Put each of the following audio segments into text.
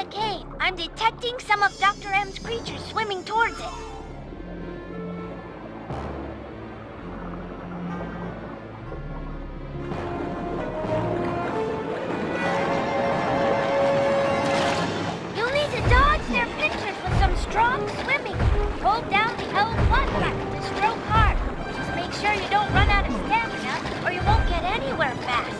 the cave. I'm detecting some of Dr. M's creatures swimming towards it. You'll need to dodge their pinchers with some strong swimming. Hold down the L1 button to stroke hard. Just make sure you don't run out of stamina, or you won't get anywhere fast.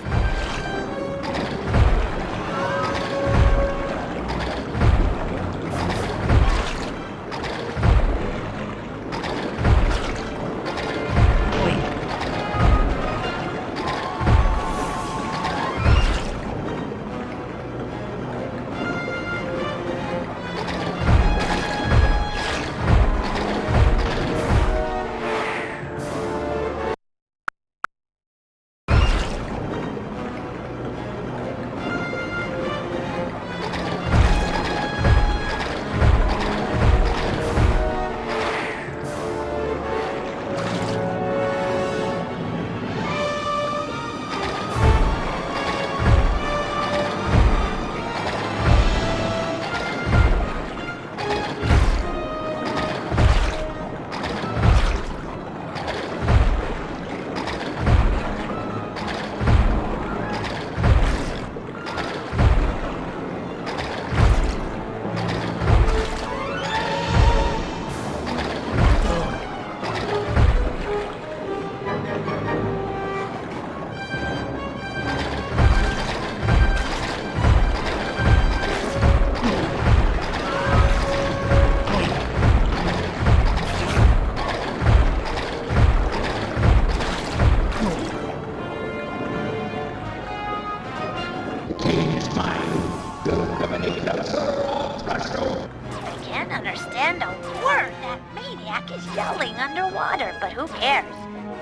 I can't understand a word that maniac is yelling underwater, but who cares?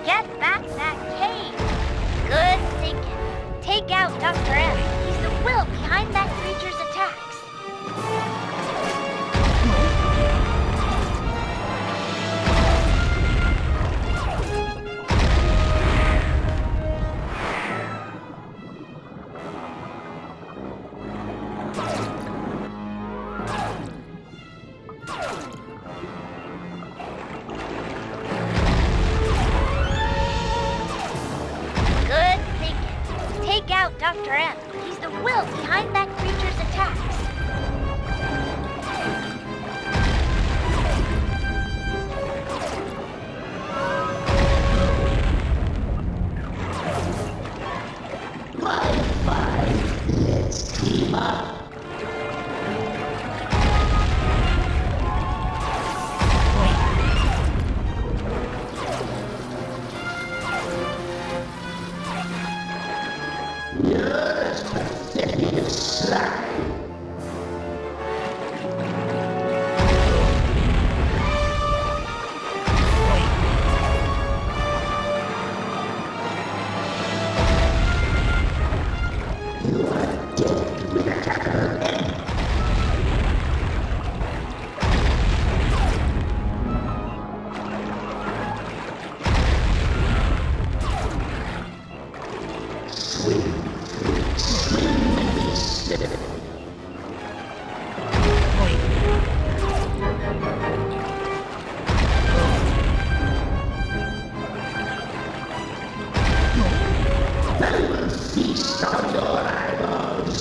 Get back that cave! Good thinking. Take out Dr. M. He's the will behind that creature's attacks. Good thinking. Take out Dr. M. He's the will behind that creature's attacks. Let's team up. Yes, pathetic slime. You are dead with a capital M. Swim, swim and be steady. I will feast on your eyeballs.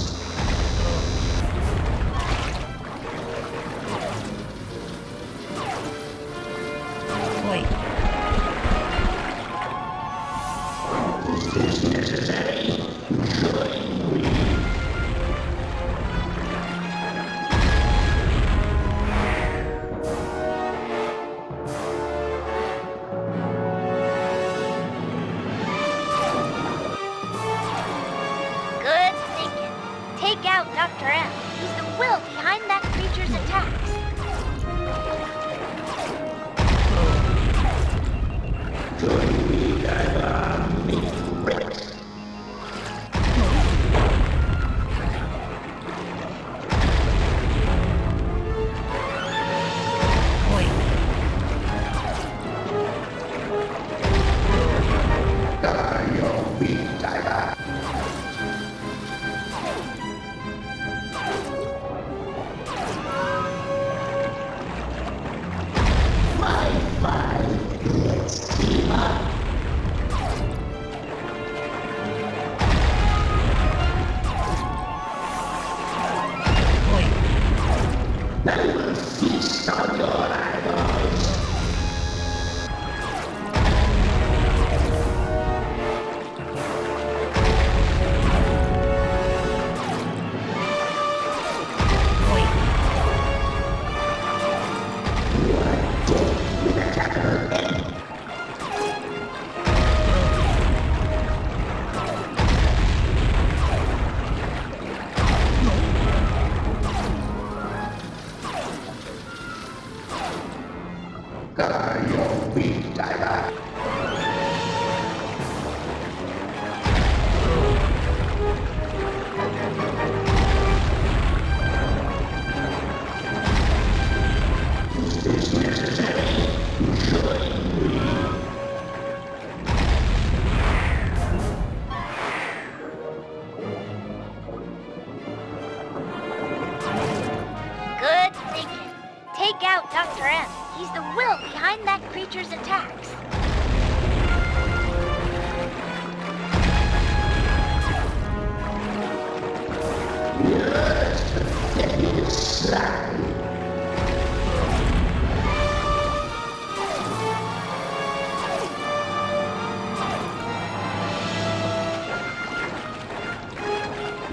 If it is necessary, join me. Good thinking. Take out Dr. M. He's the will behind that creature's attacks. Join me, I will make you wet. Your weak diver. Feast on your eyeballs. Your weak diver. Good thinking. Take out Dr. M. He's the will behind that creature's attacks.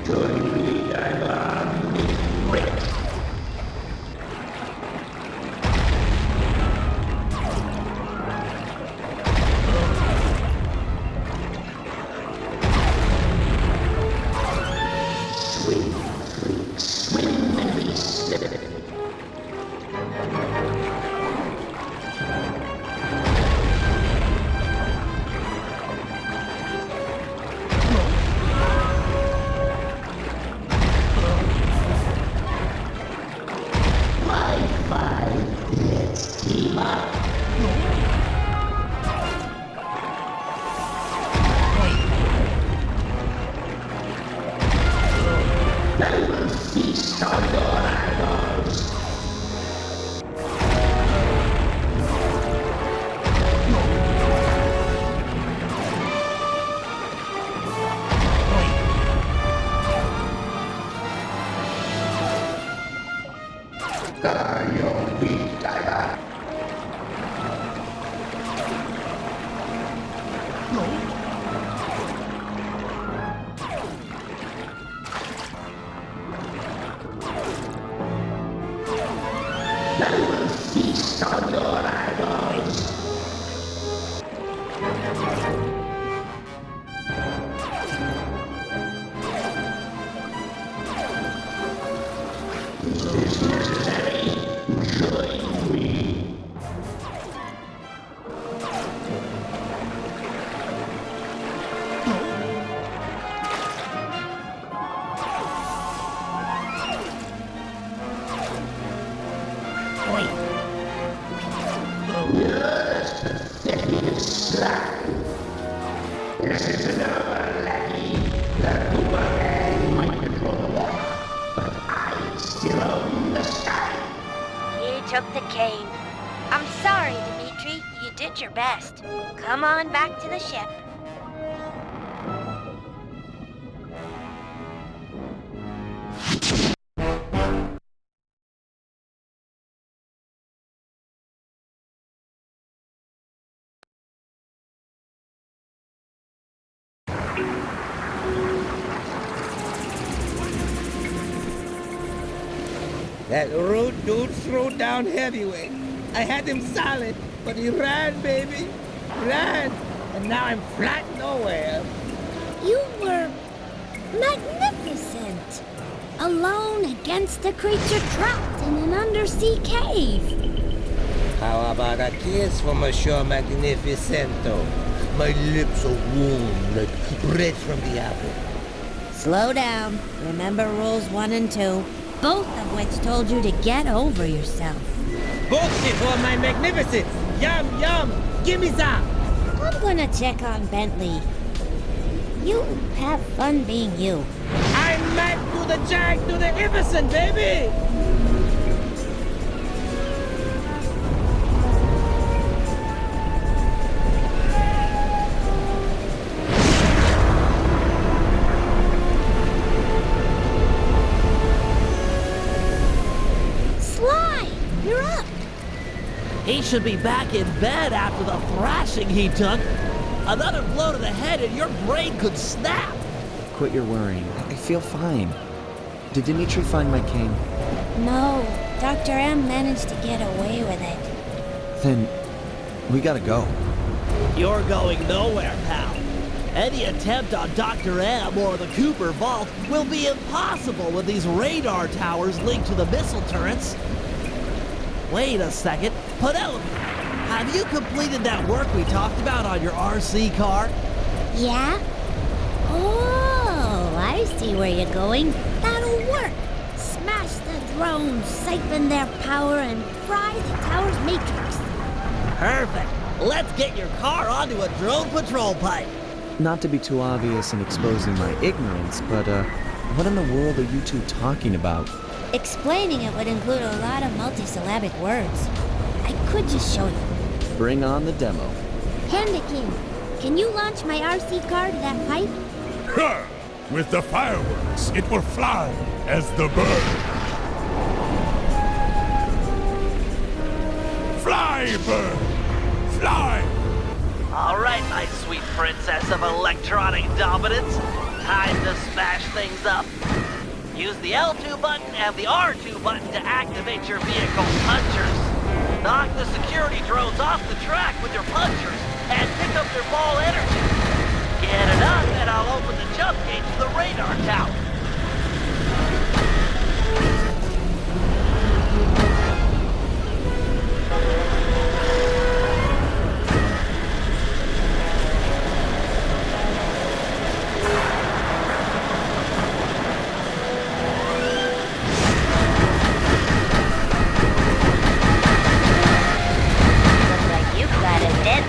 Join me, diver. Swim, freak, swim, and be slippery. Let's team up. I will feast on your eyeballs. Your weak diver. I will feast on your eyeballs. Is this necessary? Join me. Yes, pathetic slime. This is another lackey. The boomerang might control the water, but I still own the sky. He took the cane. I'm sorry, Dimitri. You did your best. Come on back to the ship. That rude dude threw down heavyweight. I had him solid, but he ran, baby. Ran. And now I'm flat nowhere. You were magnificent. Alone against a creature trapped in an undersea cave. How about a kiss from Monsieur Magnificento? My lips are warm like bread from the apple. Slow down. Remember rules 1 and 2, both of which told you to get over yourself. Bullshit for my magnificence! Yum, yum! Give me some! I'm gonna check on Bentley. You have fun being you. I'm mad to the jack to the Iverson, baby! Slow He should be back in bed after the thrashing he took. Another blow to the head and your brain could snap. Quit your worrying. I feel fine. Did Dimitri find my cane? No, Dr. M managed to get away with it. Then we gotta go. You're going nowhere, pal. Any attempt on Dr. M or the Cooper Vault will be impossible with these radar towers linked to the missile turrets. Wait a second. Penelope, have you completed that work we talked about on your RC car? Yeah? Oh, I see where you're going. That'll work. Smash the drones, siphon their power, and fry the tower's matrix. Perfect. Let's get your car onto a drone patrol pipe. Not to be too obvious in exposing my ignorance, but what in the world are you two talking about? Explaining it would include a lot of multisyllabic words. I could just show you. Bring on the demo. Panda King, can you launch my RC car to that pipe? Ha! With the fireworks, it will fly as the bird. Fly, bird! Fly! All right, my sweet princess of electronic dominance. Time to smash things up. Use the L2 button and the R2 button to activate your vehicle's punchers. Knock the security drones off the track with your punchers and pick up their ball energy. Get it up and I'll open the jump gate to the radar tower. Looks like you've got a dead.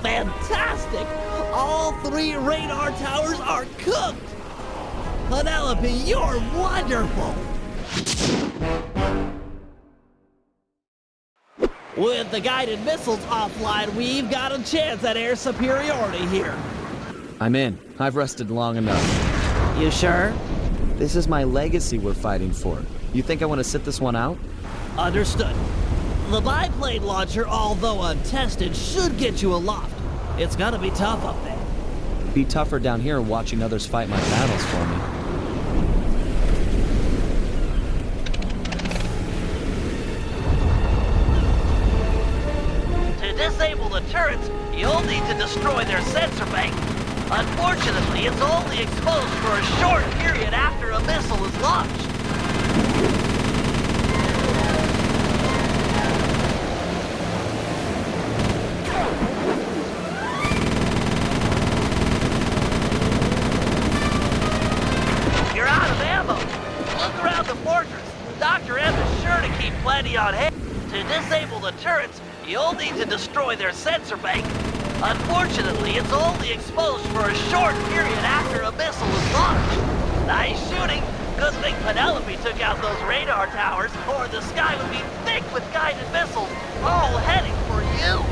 fantastic! All 3 radar towers are cooked! Penelope, you're wonderful! With the guided missiles offline, we've got a chance at air superiority here. I'm in. I've rested long enough. You sure? This is my legacy we're fighting for. You think I want to sit this one out? Understood. The biplane launcher, although untested, should get you aloft. It's gonna be tough up there. Be tougher down here watching others fight my battles for me. To disable the turrets, you'll need to destroy their sensor bank. Unfortunately, it's only exposed for a short period after a missile is launched. You're out of ammo. Look around the fortress. Dr. M is sure to keep plenty on hand. To disable the turrets, you'll need to destroy their sensor bank. Unfortunately, it's only exposed for a short period after a missile is launched. Nice shooting. Good thing Penelope took out those radar towers, or the sky would be thick with guided missiles, all heading for you.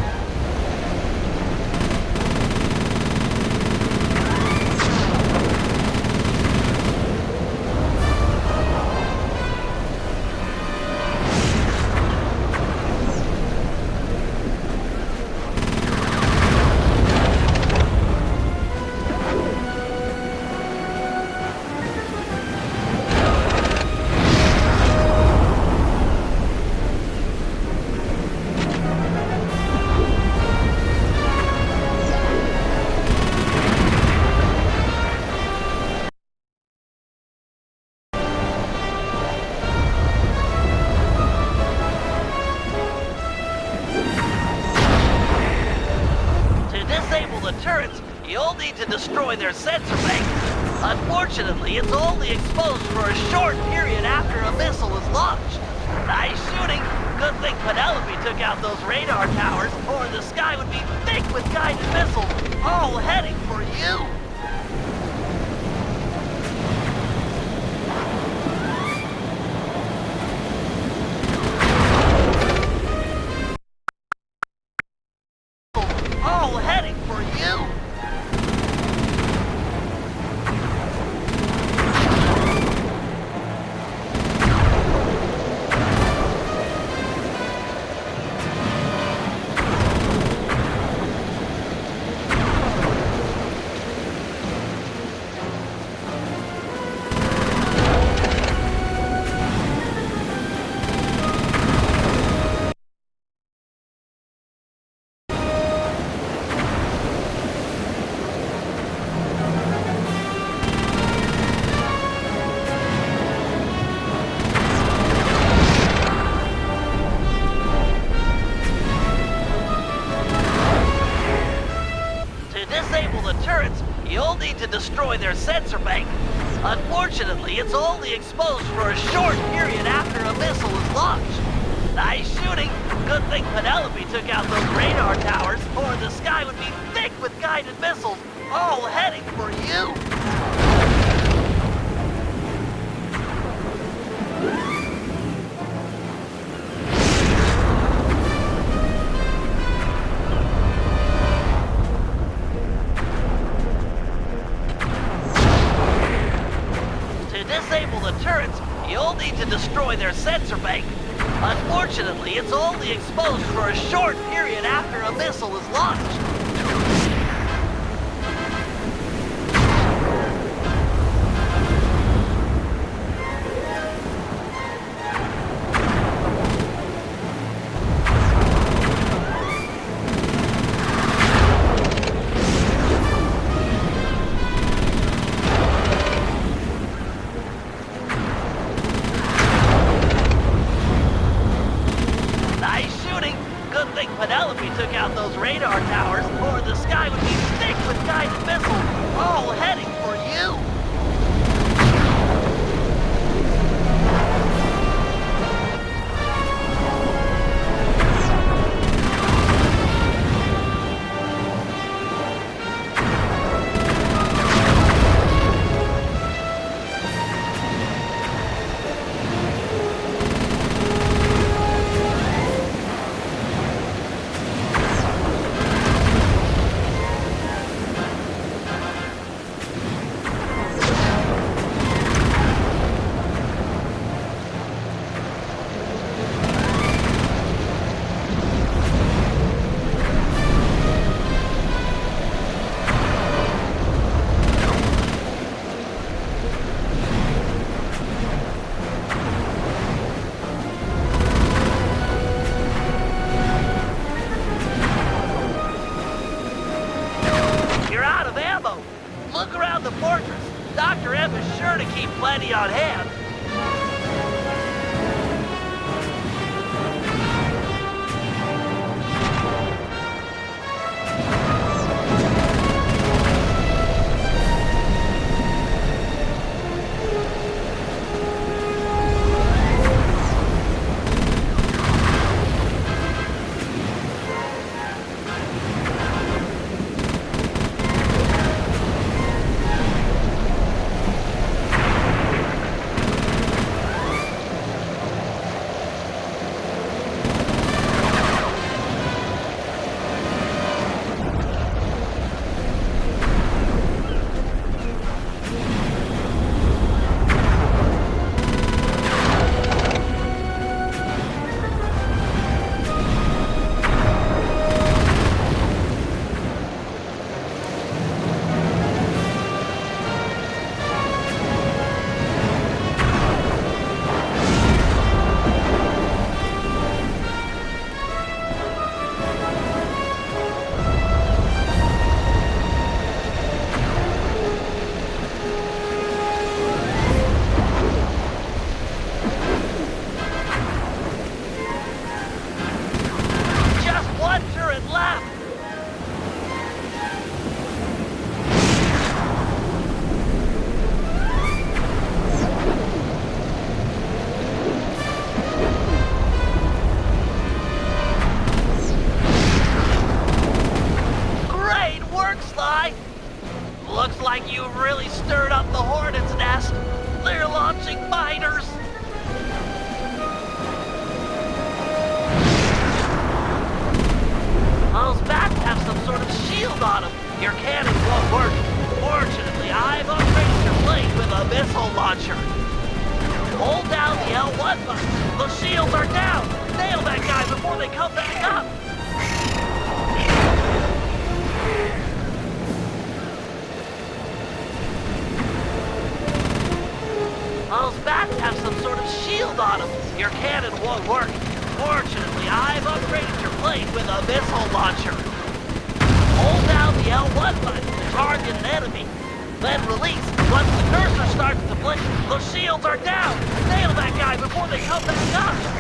You'll need to destroy their sensor bank. Unfortunately, it's only exposed for a short period after a missile is launched. Nice shooting. Good thing Penelope took out those radar towers, or the sky would be thick with guided missiles, all heading for you. All heading for you. You'll need to destroy their sensor bank. Unfortunately, it's only exposed for a short period after a missile is launched. Nice shooting. Good thing Penelope took out those radar towers, or the sky would be thick with guided missiles, all heading for you. Disable the turrets, you'll need to destroy their sensor bank. Unfortunately, it's only exposed for a short period after a missile is launched. Penelope took out those radar towers, or the sky would be thick with guided missiles, all heading for you. of ammo. Look around the fortress. Dr. M is sure to keep plenty on hand. Looks like you really stirred up the hornet's nest. They're launching miners. Those bats have some sort of shield on them. Your cannons won't work. Fortunately, I've upgraded your plane with a missile launcher. Hold down the L1 button. The shields are down. Nail that guy before they come back up. Those bats have some sort of shield on them. Your cannon won't work. Fortunately, I've upgraded your plane with a missile launcher. Hold down the L1 button to target an enemy. Then release. Once the cursor starts to blink, the shields are down. Nail that guy before they come back up.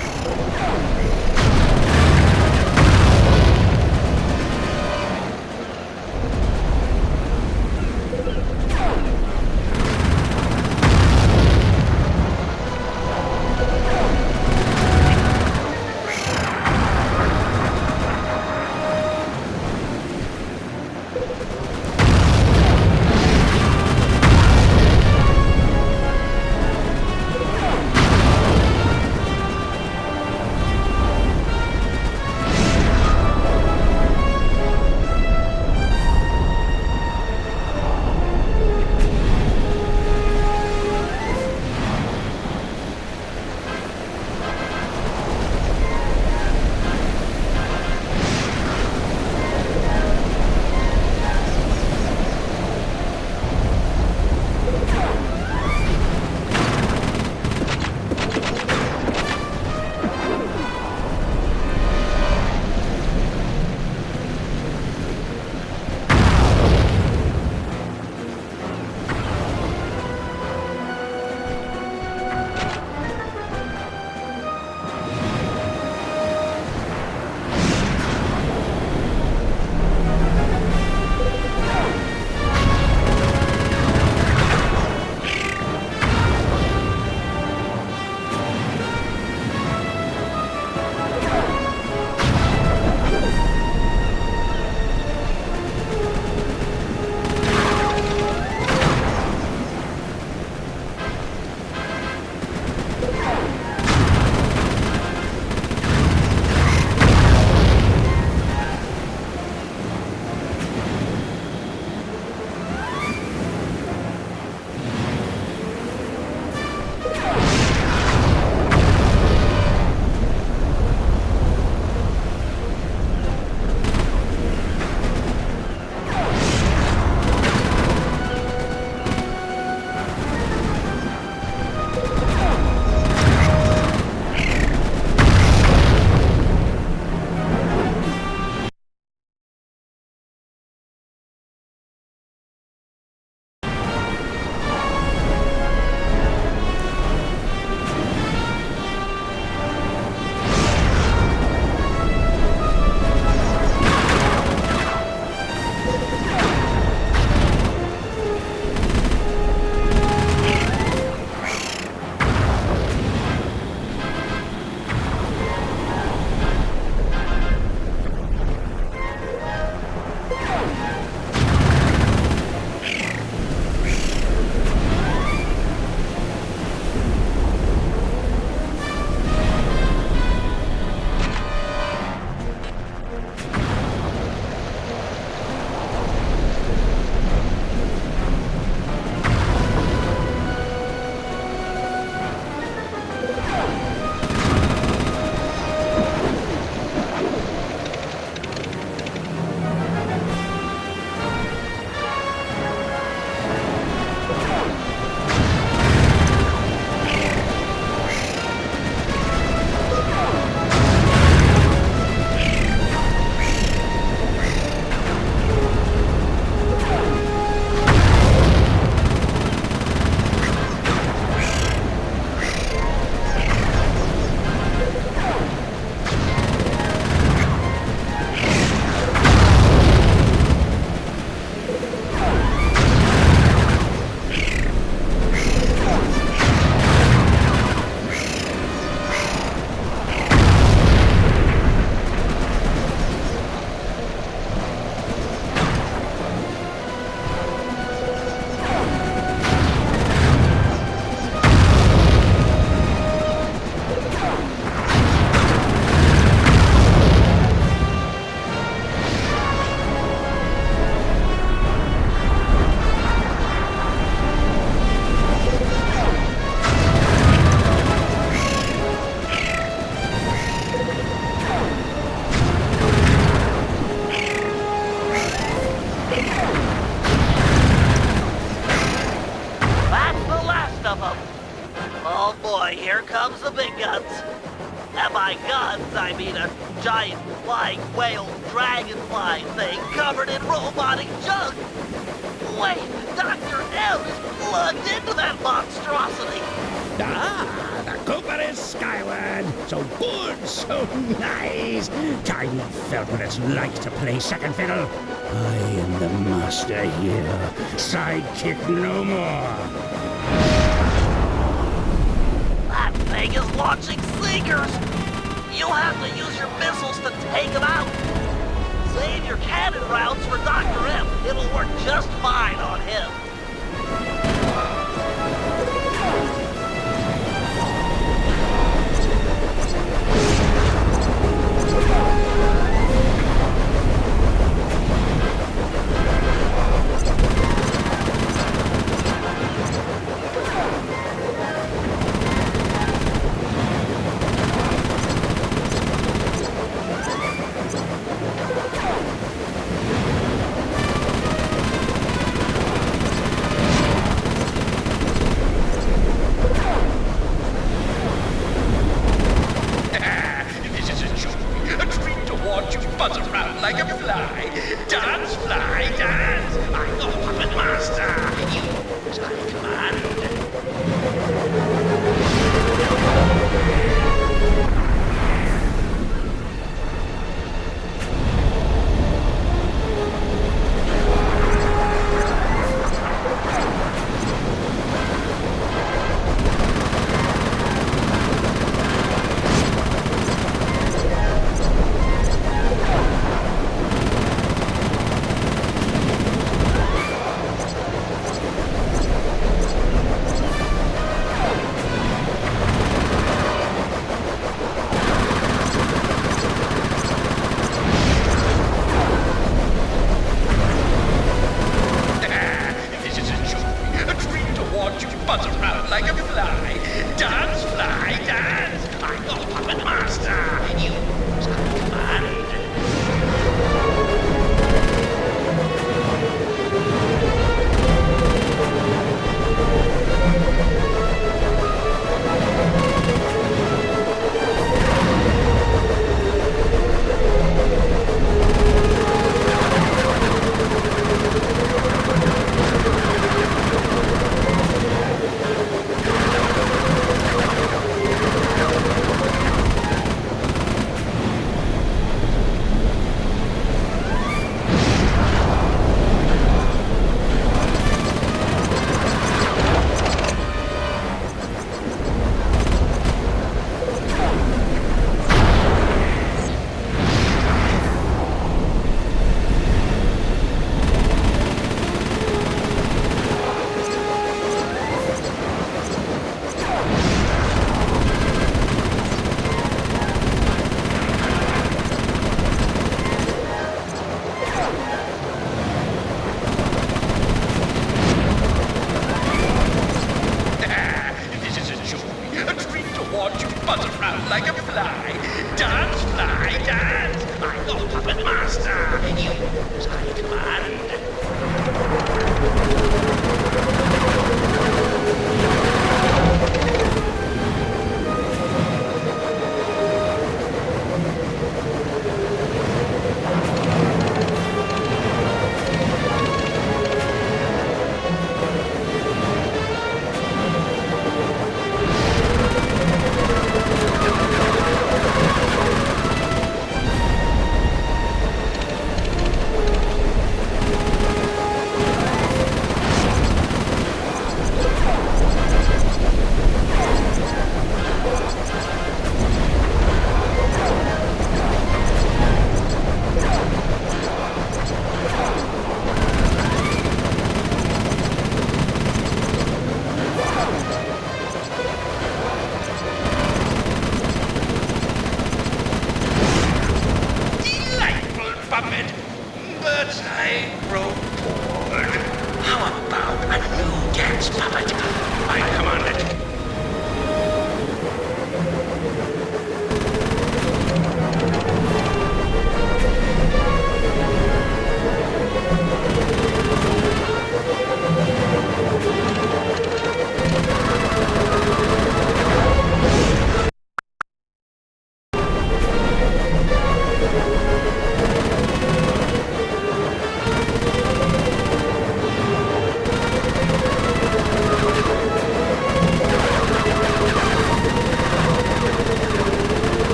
Here comes the big guns. And by guns, I mean a giant flying whale dragonfly thing covered in robotic junk. Wait, Dr. M is plugged into that monstrosity. Ah, the Cooper is skyward. So good, so nice. Time felt what it's like to play second fiddle. I am the master here. Sidekick no more. That thing is launching seekers. You'll have to use your missiles to take them out. Save your cannon rounds for Dr. M. It'll work just fine on him. Buzz around like a fly. Dance, fly, dance. I'm the puppet master. Use my command. Buzz around like a fly. Dance, fly, dance. I'm the puppet master. Use my command. Buzz around like a fly. Dance, fly, dance. I'm the puppet master. Use my command. But I grow bored. How about a new dance puppet? I command it.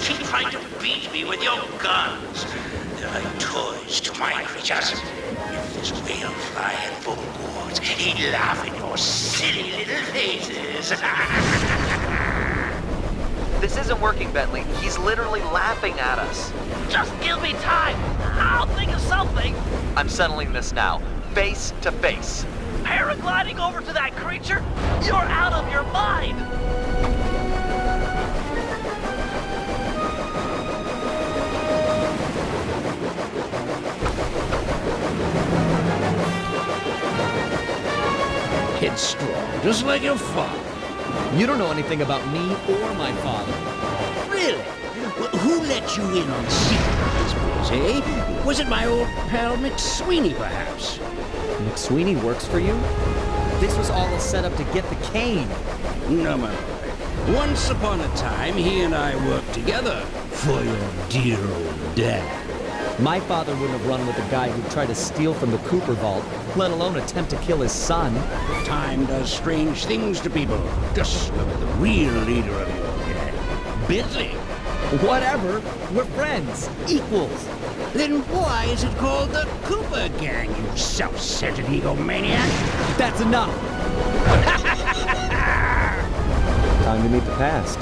Keep trying to beat me with your guns. They're like toys to my creatures. If this whale fly had full gourds, he'd laugh in your silly little faces. This isn't working, Bentley. He's literally laughing at us. Just give me time. I'll think of something. I'm settling this now. Face to face. Paragliding over to that creature? You're out of your mind. Headstrong, just like your father. You don't know anything about me or my father. Really? Well, who let you in on the secret of this place, eh? Was it my old pal McSweeney, perhaps? McSweeney works for you? This was all a setup to get the cane. No, my boy. Once upon a time, he and I worked together for your dear old dad. My father wouldn't have run with a guy who'd try to steal from the Cooper vault, let alone attempt to kill his son. Time does strange things to people. Just look at the real leader of your gang, Bentley. Whatever. We're friends. Equals. Then why is it called the Cooper Gang, you self-centered egomaniac? That's enough. Time to meet the past.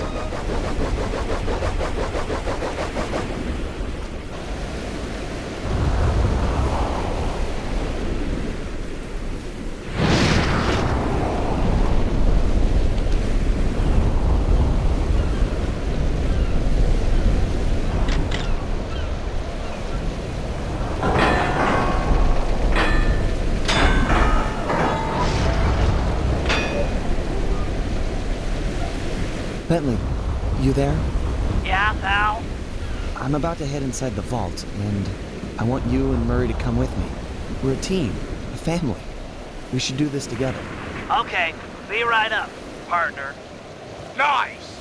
Bentley, you there? Yeah, pal? I'm about to head inside the vault, and I want you and Murray to come with me. We're a team, a family. We should do this together. Okay, be right up, partner. Nice!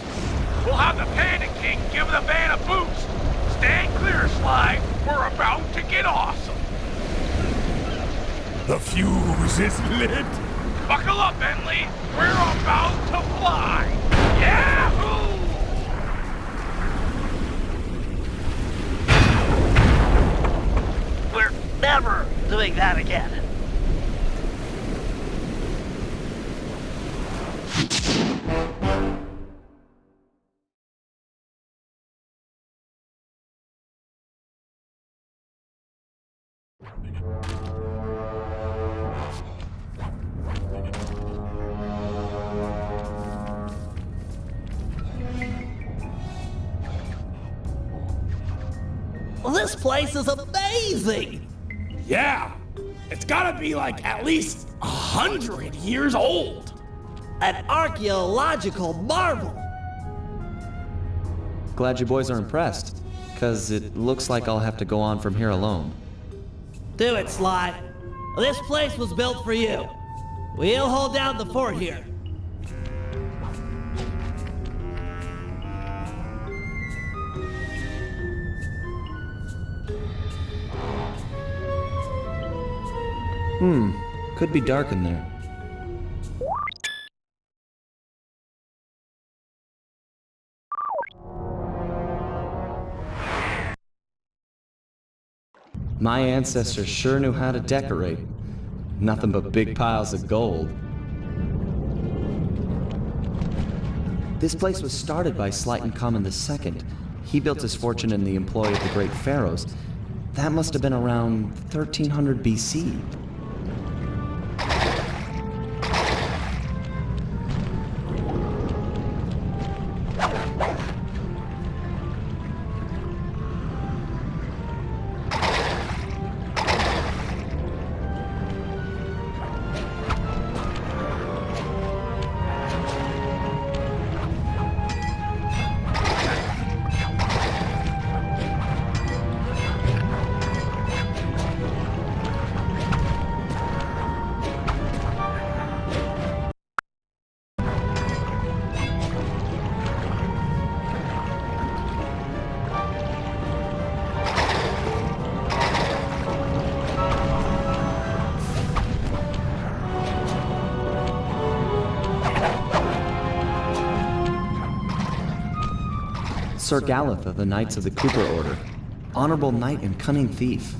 We'll have the Panda King give the van a boost. Stand clear, Sly. We're about to get awesome. The fuse is lit. Buckle up, Bentley. We're about to fly. Yahoo! We're never doing that again. This place is amazing! Yeah! It's gotta be like at least 100 years old. An archaeological marvel! Glad you boys are impressed, because it looks like I'll have to go on from here alone. Do it, Sly. This place was built for you. We'll hold down the fort here. Could be dark in there. My ancestors sure knew how to decorate. Nothing but big piles of gold. This place was started by Slyton Common II. He built his fortune in the employ of the great pharaohs. That must have been around 1300 BC. Sir Galeth of the Knights of the Cooper Order. Honorable knight and cunning thief.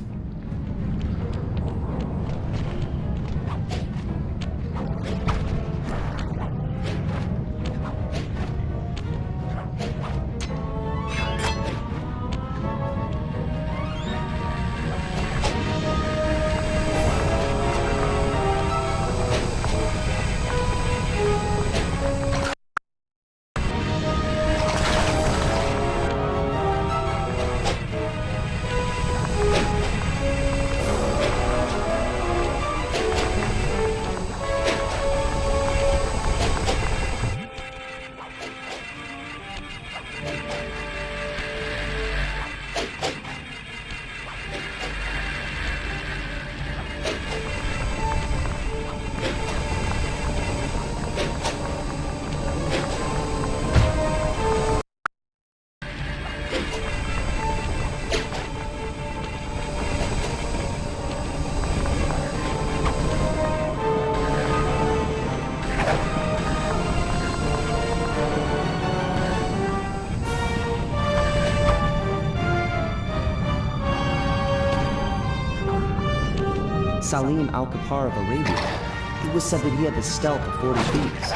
Salim al-Kapar of Arabia. It was said that he had the stealth of 40 thieves.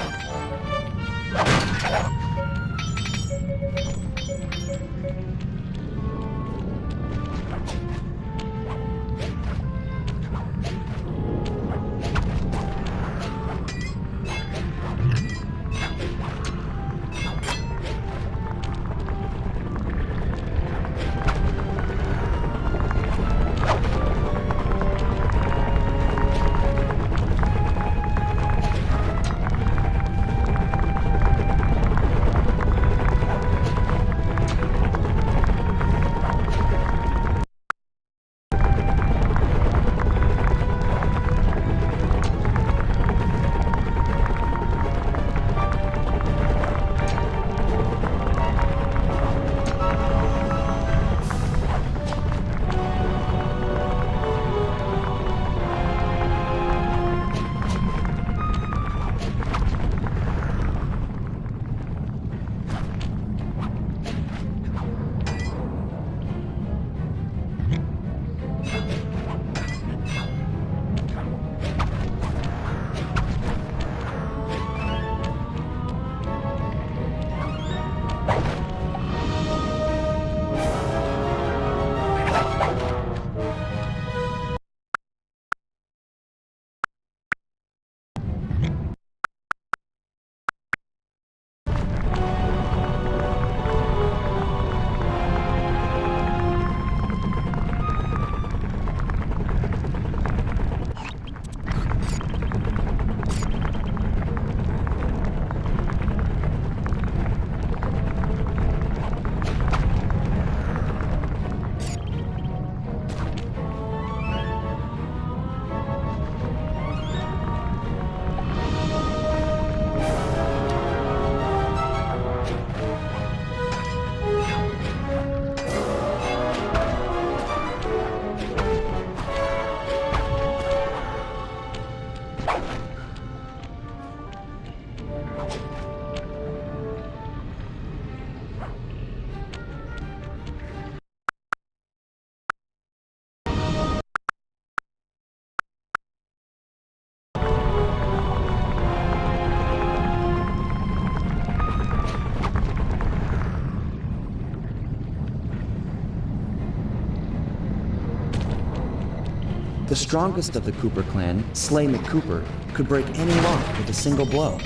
The strongest of the Cooper clan, Slay McCooper, could break any lock with a single blow.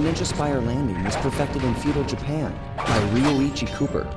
Ninja Spire landing was perfected in feudal Japan by Ryoichi Cooper.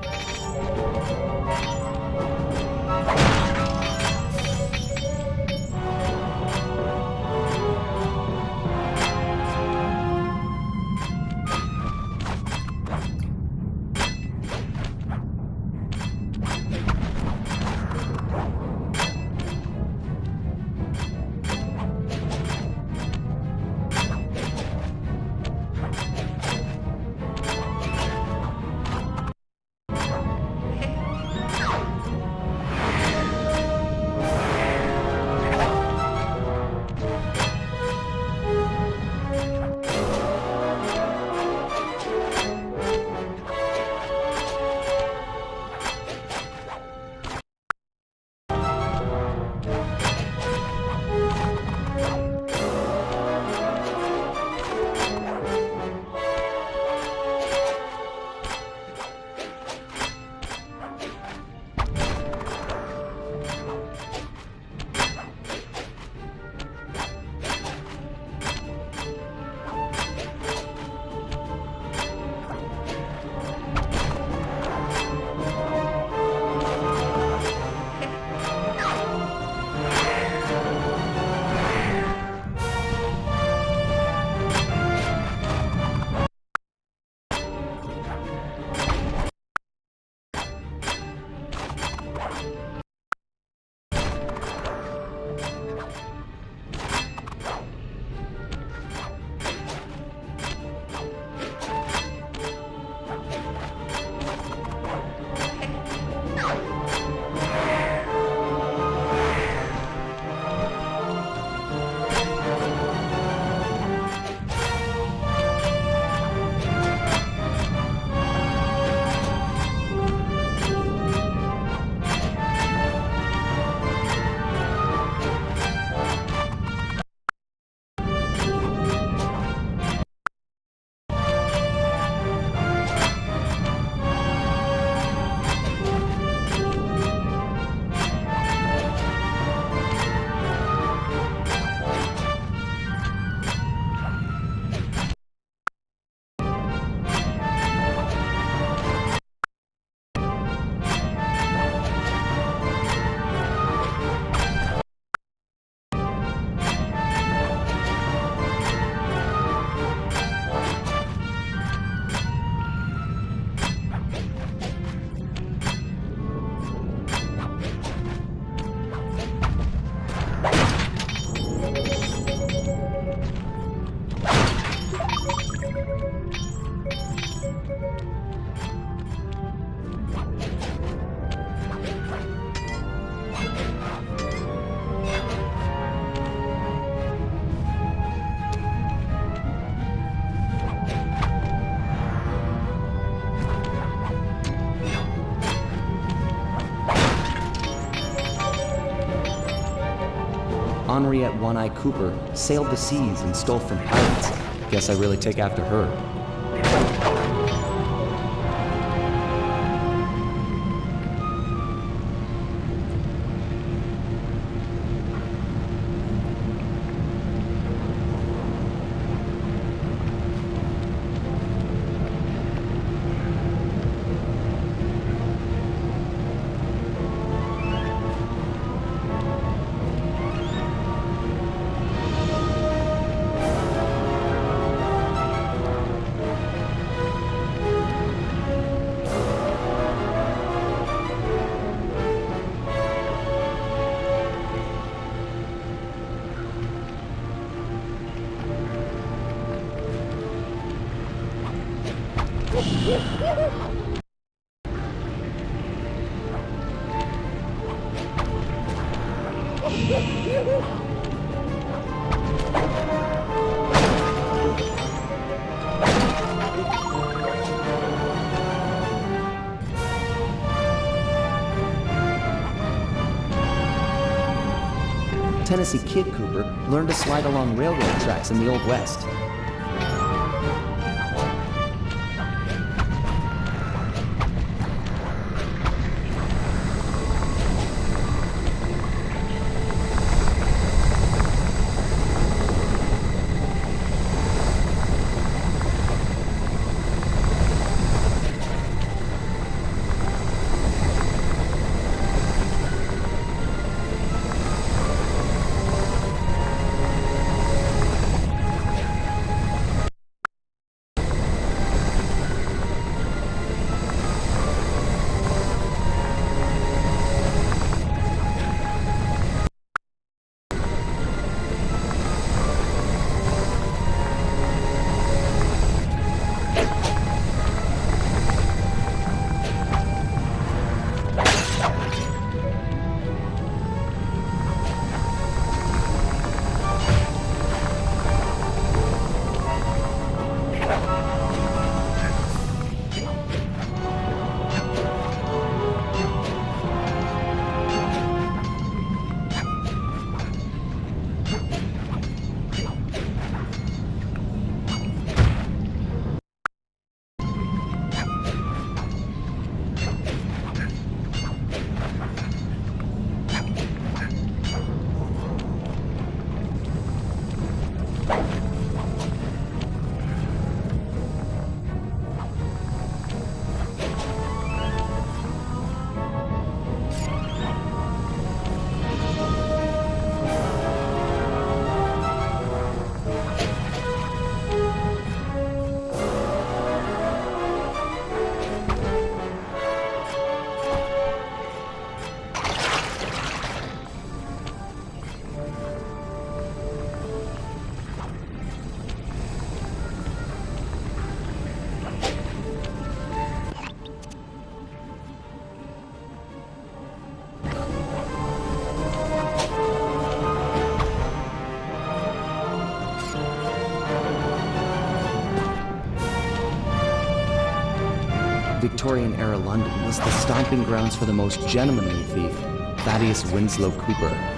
Henriette One-Eye Cooper sailed the seas and stole from pirates. Guess I really take after her. Tennessee Kid Cooper learned to slide along railroad tracks in the Old West. Victorian-era London was the stomping grounds for the most gentlemanly thief, Thaddeus Winslow Cooper.